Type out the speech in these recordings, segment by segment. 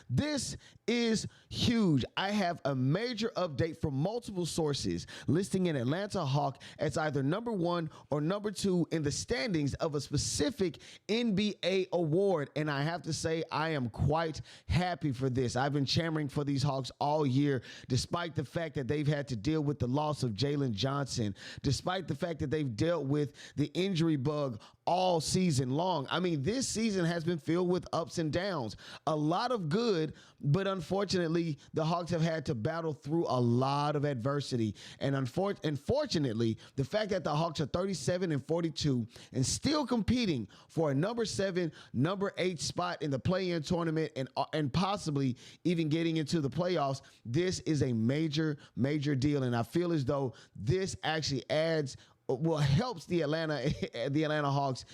This is huge. I have a major update from multiple sources listing an Atlanta Hawk as either number 1 or number 2 in the standings of a specific NBA award. And I have to say, I am quite happy for this. I've been clamoring for these Hawks all year, despite the fact that they've had to deal with the loss of Jalen Johnson, despite the fact that they've dealt with the injury bug all season long. I mean, this season has been filled with ups and downs, a lot of good, but unfortunately, the Hawks have had to battle through a lot of adversity. And unfortunately, the fact that the Hawks are 37-42 and still competing for a number 7, number 8 spot in the play-in tournament and possibly even getting into the playoffs, this is a major, major deal. And I feel as though this actually helps the Atlanta Hawks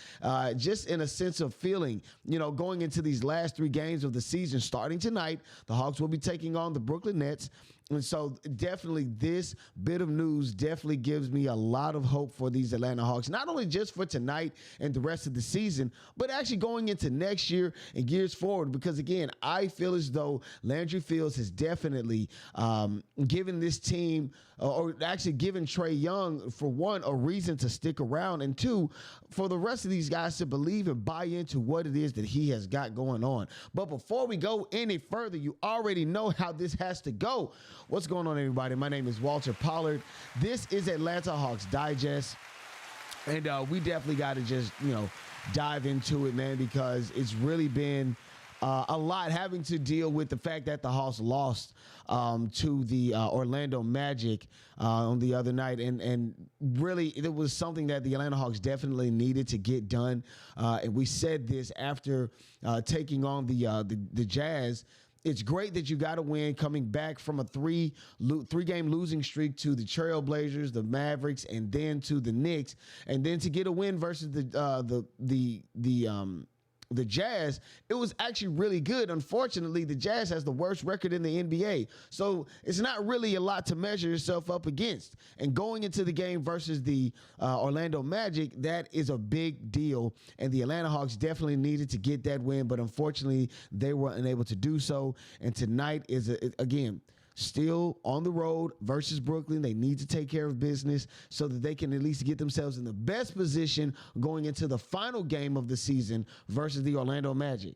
just in a sense of feeling, going into these last 3 games of the season. Starting tonight, the Hawks will be taking on the Brooklyn Nets. And so definitely this bit of news definitely gives me a lot of hope for these Atlanta Hawks, not only just for tonight and the rest of the season, but actually going into next year and years forward. Because again, I feel as though Landry Fields has definitely given this team, or actually given Trae Young, for one, a reason to stick around, and 2, for the rest of these guys to believe and buy into what it is that he has got going on. But before we go any further, you already know how this has to go. What's going on, everybody? My name is Walter Pollard. This is Atlanta Hawks Digest. And we definitely got to just, dive into it, man, because it's really been a lot, having to deal with the fact that the Hawks lost to the Orlando Magic on the other night. And really, it was something that the Atlanta Hawks definitely needed to get done. And we said this after taking on the Jazz. It's great that you got to win, coming back from a three-game losing streak to the Trailblazers, the Mavericks, and then to the Knicks, and then to get a win versus the Jazz. It was actually really good. Unfortunately, the Jazz has the worst record in the NBA, so it's not really a lot to measure yourself up against. And going into the game versus the Orlando Magic, that is a big deal, and the Atlanta Hawks definitely needed to get that win, but unfortunately, they were unable to do so. And tonight is, again, still on the road versus Brooklyn. They need to take care of business so that they can at least get themselves in the best position going into the final game of the season versus the Orlando Magic.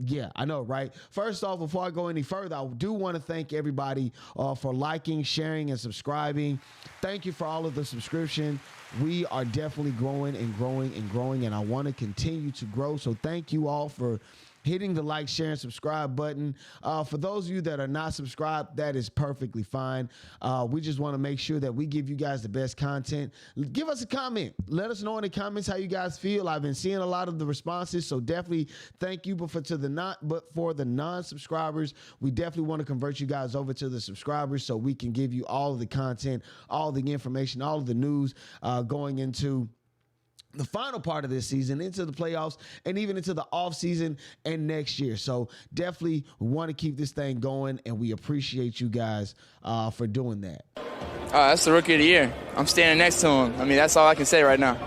Yeah, I know, right? First off, before I go any further, I do want to thank everybody for liking, sharing, and subscribing. Thank you for all of the subscription. We are definitely growing and growing and growing, and I want to continue to grow. So thank you all for hitting the like, share, and subscribe button. For those of you that are not subscribed, that is perfectly fine. We just want to make sure that we give you guys the best content. Give us a comment. Let us know in the comments how you guys feel. I've been seeing a lot of the responses, so definitely thank you. But for the non-subscribers, we definitely want to convert you guys over to the subscribers so we can give you all of the content, all the information, all of the news going into the final part of this season, into the playoffs, and even into the off season and next year. So definitely want to keep this thing going, and we appreciate you guys for doing that. That's the rookie of the year. I'm standing next to him. I mean, that's all I can say right now.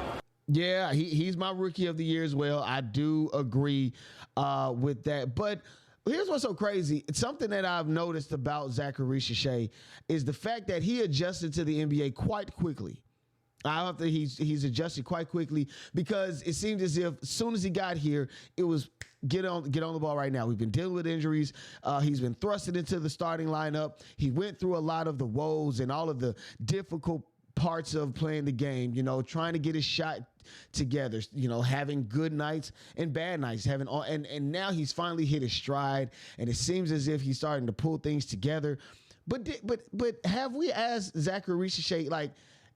Yeah, he's my rookie of the year as well. I do agree with that. But here's what's so crazy. It's something that I've noticed about Zaccharie Risacher is the fact that he adjusted to the NBA quite quickly. I don't think he's adjusted quite quickly, because it seemed as if as soon as he got here, it was get on the ball right now. We've been dealing with injuries. He's been thrusted into the starting lineup. He went through a lot of the woes and all of the difficult parts of playing the game, trying to get his shot together, having good nights and bad nights, and now he's finally hit his stride, and it seems as if he's starting to pull things together. But have we asked Zaccharie Risacher,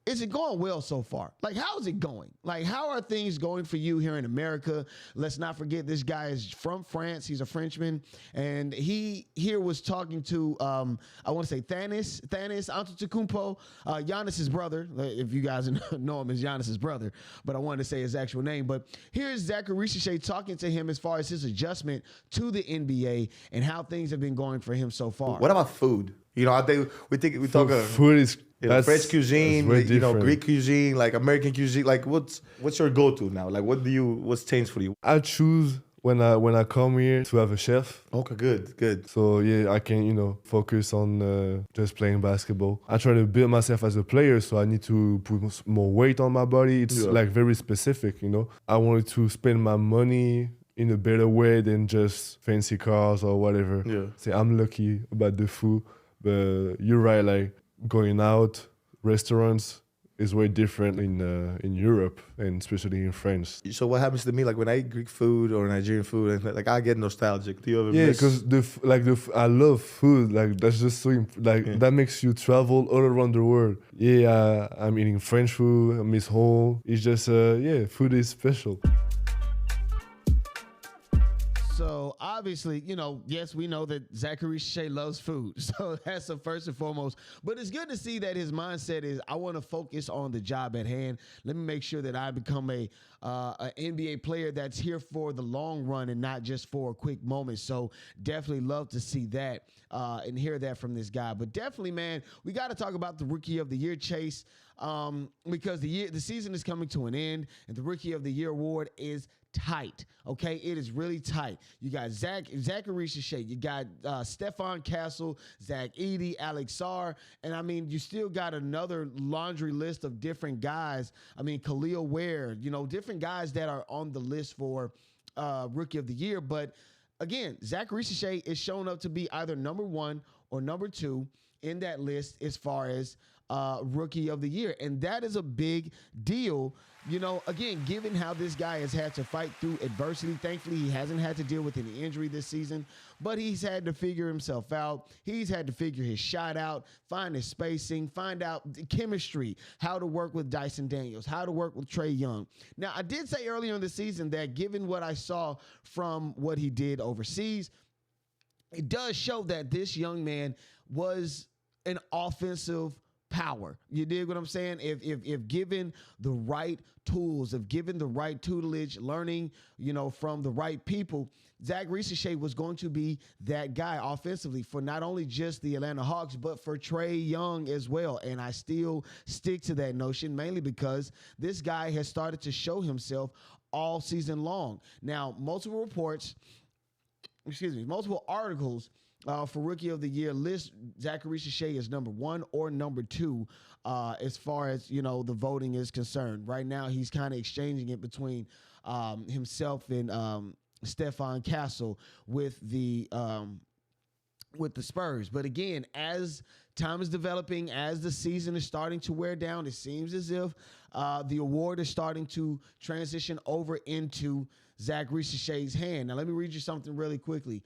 is it going well so far? How is it going? How are things going for you here in America? Let's not forget this guy is from France. He's a Frenchman. And he here was talking to, I want to say Thanis Antetokounmpo, Giannis's brother. If you guys know him as Giannis's brother, but I wanted to say his actual name. But here's Zaccharie Risacher talking to him as far as his adjustment to the NBA and how things have been going for him so far. What about food? I think we talk food is French cuisine, Greek cuisine, American cuisine. What's your go-to now? What's changed for you? I choose when I come here to have a chef. Okay, good. So yeah, I can focus on just playing basketball. I try to build myself as a player, so I need to put more weight on my body. It's like very specific. I wanted to spend my money in a better way than just fancy cars or whatever. Yeah. Say I'm lucky about the food, but you're right. Like going out, restaurants is way different in Europe and especially in France. So what happens to me, like when I eat Greek food or Nigerian food, and like I get nostalgic. Do you ever Yeah, miss? because I love food. Like that's just so that makes you travel all around the world. Yeah, I'm eating French food. I miss home. It's just food is special. So obviously, yes, we know that Zaccharie Risacher loves food. So that's the first and foremost. But it's good to see that his mindset is, I want to focus on the job at hand. Let me make sure that I become a NBA player that's here for the long run and not just for a quick moment. So definitely love to see that and hear that from this guy. But definitely, man, we got to talk about the Rookie of the Year chase because the season is coming to an end, and the Rookie of the Year award is tight. Okay, it is really tight. You got Zaccharie Risacher, you got Stephon Castle, Zach Edey, Alex Sarr, and I mean, you still got another laundry list of different guys. I mean, Khalil Ware, different guys that are on the list for Rookie of the Year. But again, Zaccharie Risacher is showing up to be either number 1 or number 2 in that list as far as Rookie of the Year. And that is a big deal. Again, given how this guy has had to fight through adversity, thankfully he hasn't had to deal with any injury this season, but he's had to figure himself out. He's had to figure his shot out, find his spacing, find out the chemistry, how to work with Dyson Daniels, how to work with Trae Young. Now, I did say earlier in the season that given what I saw from what he did overseas, it does show that this young man was an offensive power. You dig what I'm saying? If given the right tools, if given the right tutelage, learning, from the right people, Zaccharie Risacher was going to be that guy offensively for not only just the Atlanta Hawks, but for Trae Young as well. And I still stick to that notion, mainly because this guy has started to show himself all season long. Now, multiple articles for Rookie of the Year list Zaccharie Risacher as number 1 or number 2 as far as, the voting is concerned. Right now, he's kind of exchanging it between himself and Stephon Castle with the Spurs. But again, as time is developing, as the season is starting to wear down, it seems as if the award is starting to transition over into Zaccharie Risacher's hand. Now, let me read you something really quickly.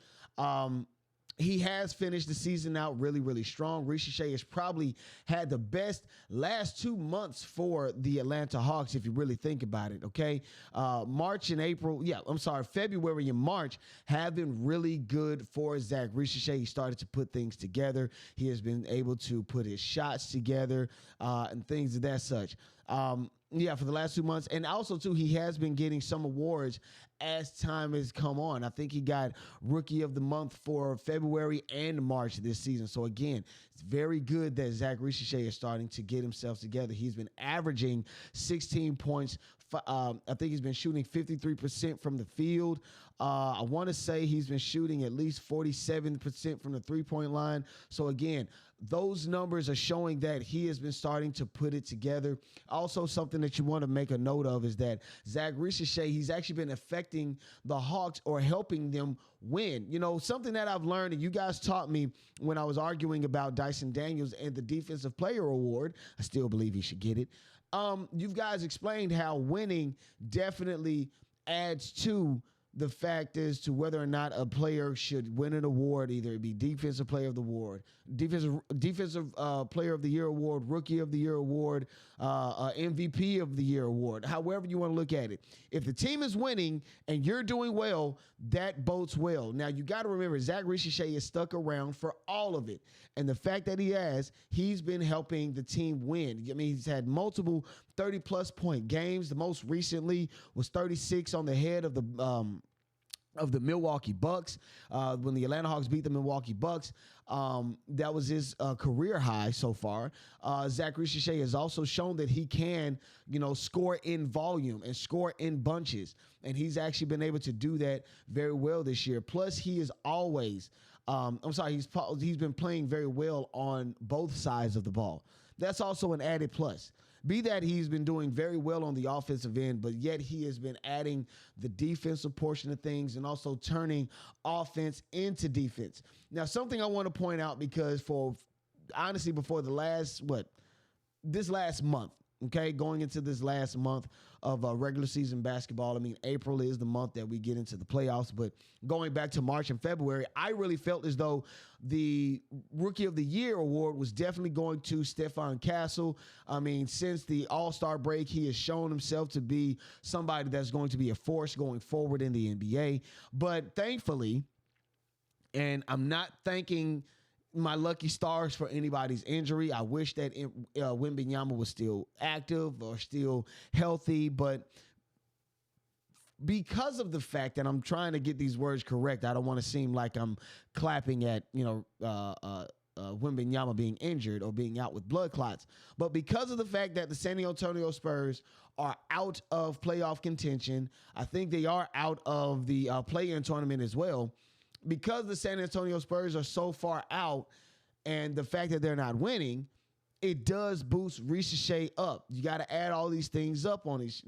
He has finished the season out really, really strong. Risacher has probably had the best last 2 months for the Atlanta Hawks, if you really think about it, okay? February and March have been really good for Zach Risacher. He started to put things together. He has been able to put his shots together and things of that such. For the last 2 months. And also, too, he has been getting some awards as time has come on. I think he got Rookie of the Month for February and March this season. So, again, it's very good that Zaccharie Risacher is starting to get himself together. He's been averaging 16 points. I think he's been shooting 53% from the field. I want to say he's been shooting at least 47% from the three-point line. So, again, those numbers are showing that he has been starting to put it together. Also, something that you want to make a note of is that Zaccharie Risacher, he's actually been affecting the Hawks or helping them win. Something that I've learned, and you guys taught me when I was arguing about Dyson Daniels and the Defensive Player Award. I still believe he should get it. You guys explained how winning definitely adds to the fact as to whether or not a player should win an award, either it be Defensive Player of the Award, Defensive Player of the Year award, Rookie of the Year award, MVP of the Year award, however you want to look at it. If the team is winning and you're doing well, that bodes well. Now, you got to remember, Zaccharie Risacher is stuck around for all of it. And the fact that he's been helping the team win. I mean, he's had multiple 30-plus point games. The most recently was 36 on the head of the of the Milwaukee Bucks. When the Atlanta Hawks beat the Milwaukee Bucks, that was his career high so far. Zaccharie Risacher has also shown that he can, score in volume and score in bunches. And he's actually been able to do that very well this year. Plus, he is always, he's been playing very well on both sides of the ball. That's also an added plus. Be that he's been doing very well on the offensive end, but yet he has been adding the defensive portion of things and also turning offense into defense. Now, something I want to point out, because before this last month, okay, going into this last month of regular season basketball. I mean, April is the month that we get into the playoffs, but going back to March and February, I really felt as though the Rookie of the Year award was definitely going to Stephon Castle. I mean, since the All-Star break, he has shown himself to be somebody that's going to be a force going forward in the NBA. But thankfully, and I'm not thanking my lucky stars for anybody's injury. I wish that Wembanyama was still active or still healthy, but because of the fact that I'm trying to get these words correct, I don't want to seem like I'm clapping at Wembanyama being injured or being out with blood clots. But because of the fact that the San Antonio Spurs are out of playoff contention, I think they are out of the play-in tournament as well. Because the San Antonio Spurs are so far out, and the fact that they're not winning, it does boost Risacher up. You got to add all these things up on it.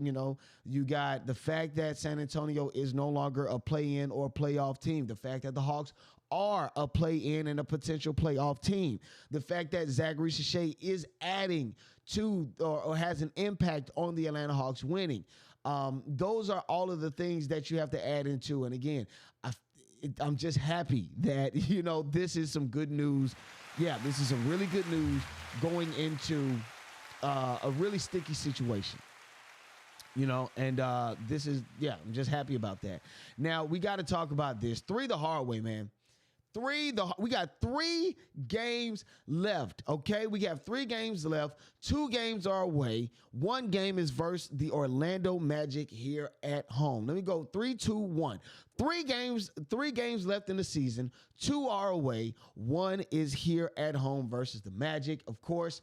You got the fact that San Antonio is no longer a play-in or playoff team. The fact that the Hawks are a play-in and a potential playoff team. The fact that Zaccharie Risacher is adding to or has an impact on the Atlanta Hawks winning. Those are all of the things that you have to add into. And again, I'm just happy that, this is some good news. Yeah, this is some really good news going into a really sticky situation. And this is, I'm just happy about that. Now, we got to talk about this. 3 the hard way, man. We got 3 games left, okay? We have 3 games left. 2 games are away. 1 game is versus the Orlando Magic here at home. Let me go 3, 2, 1. 3 games left in the season. 2 are away. 1 is here at home versus the Magic. Of course,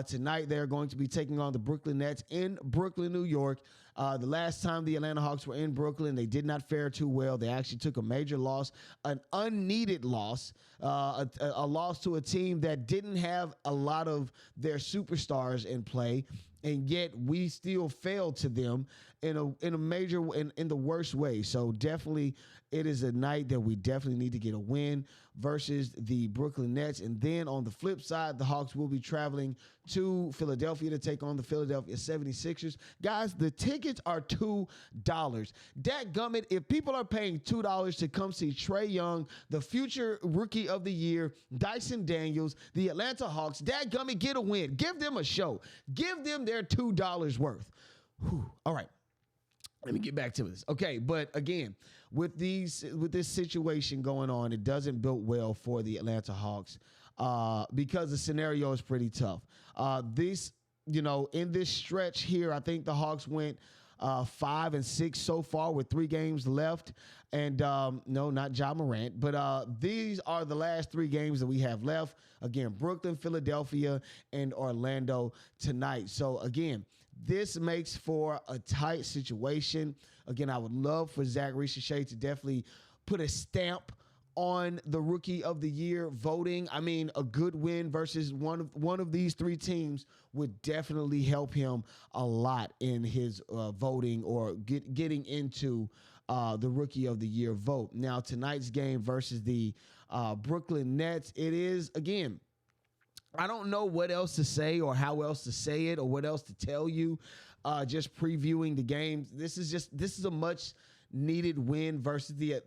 tonight they're going to be taking on the Brooklyn Nets in Brooklyn, New York. The last time the Atlanta Hawks were in Brooklyn, they did not fare too well. They actually took a major loss, an unneeded loss, a loss to a team that didn't have a lot of their superstars in play. And yet we still failed to them in the worst way. So definitely it is a night that we definitely need to get a win versus the Brooklyn Nets. And then on the flip side, the Hawks will be traveling to Philadelphia to take on the Philadelphia 76ers. Guys, the tickets are $2. Dadgummit, if people are paying $2 to come see Trae Young, the future Rookie of the Year, Dyson Daniels, the Atlanta Hawks, dadgummit, get a win. Give them a show. Give them their $2 worth. Whew. All right. Let me get back to this. Okay, but again, with this situation going on, it doesn't bode well for the Atlanta Hawks because the scenario is pretty tough. In this stretch here, I think the Hawks went 5-6 so far with 3 games left. And no, not Ja Morant, but these are the last 3 games that we have left. Again, Brooklyn, Philadelphia, and Orlando tonight. So again, this makes for a tight situation. Again, I would love for Zaccharie Risacher to definitely put a stamp on the Rookie of the Year voting. I mean, a good win versus one of these 3 teams would definitely help him a lot in his voting or getting into the Rookie of the Year vote. Now, tonight's game versus the Brooklyn Nets, it is, again, I don't know what else to say or how else to say it or what else to tell you. Just previewing the games, this is a much needed win versus the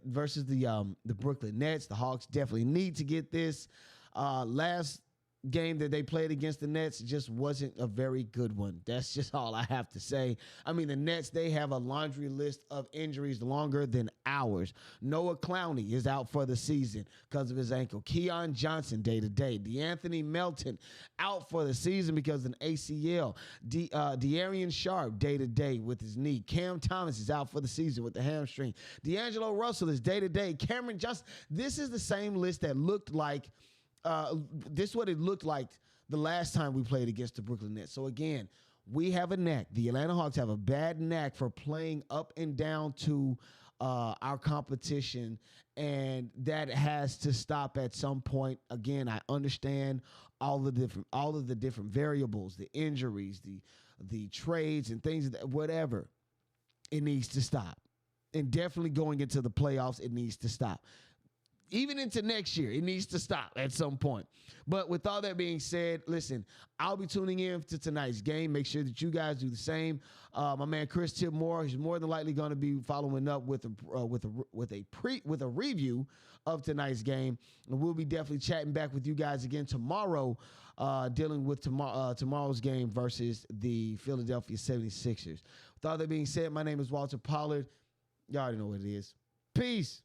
Brooklyn Nets. The Hawks definitely need to get this. Last game that they played against the Nets just wasn't a very good one. That's just all I have to say. I mean, the Nets, they have a laundry list of injuries longer than ours. Noah Clowney is out for the season because of his ankle. Keon Johnson day-to-day. DeAnthony Melton out for the season because of an ACL. De'Arian Sharp day-to-day with his knee. Cam Thomas is out for the season with the hamstring. D'Angelo Russell is day-to-day. Cameron Johnson. This is the same list that looked like this is what it looked like the last time we played against the Brooklyn Nets. So again, we have a knack. The Atlanta Hawks have a bad knack for playing up and down to our competition, and that has to stop at some point. Again, I understand all of the different variables, the injuries, the trades and things, whatever. It needs to stop. And definitely going into the playoffs, it needs to stop. Even into next year, it needs to stop at some point. But with all that being said, listen, I'll be tuning in to tonight's game. Make sure that you guys do the same. My man Chris Tipmore is more than likely going to be following up with a review of tonight's game, and we'll be definitely chatting back with you guys again tomorrow, dealing with tomorrow's game versus the Philadelphia 76ers. With all that being said, my name is Walter Pollard. Y'all already know what it is. Peace.